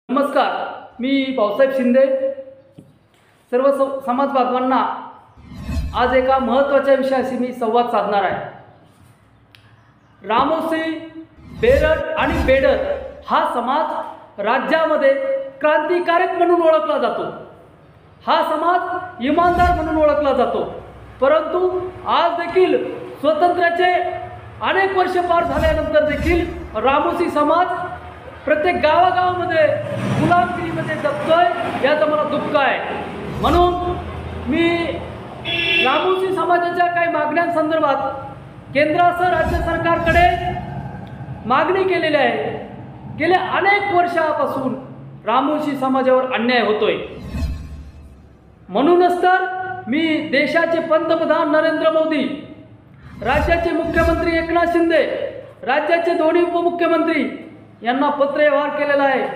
नमस्कार, मी भाऊसाहेब शिंदे. सर्व समाज बांधवांना आज एका महत्त्वाच्या विषयाशी मी संवाद साधणार आहे. रामोशी, बेरड आणि बेडर हा समाज राज्यामध्ये क्रांतिकारक म्हणून ओळखला जातो. हा समाज इमानदार म्हणून ओळखला जातो. परंतु आज देखील स्वातंत्र्याचे अनेक वर्ष पार झाल्यानंतर देखील रामोशी समाज प्रत्येक गावागावामध्ये गुलामगिरीमध्ये जगतोय, याचं मला दुःख आहे. म्हणून मी रामोशी समाजाच्या काही मागण्यांसंदर्भात केंद्रासह राज्य सरकारकडे मागणी केलेली आहे. गेल्या अनेक वर्षापासून रामोशी समाजावर अन्याय होतोय. म्हणूनच तर मी देशाचे पंतप्रधान नरेंद्र मोदी, राज्याचे मुख्यमंत्री एकनाथ शिंदे, राज्याचे दोन्ही उपमुख्यमंत्री यांना पत्रव्यवहार केलेला आहे.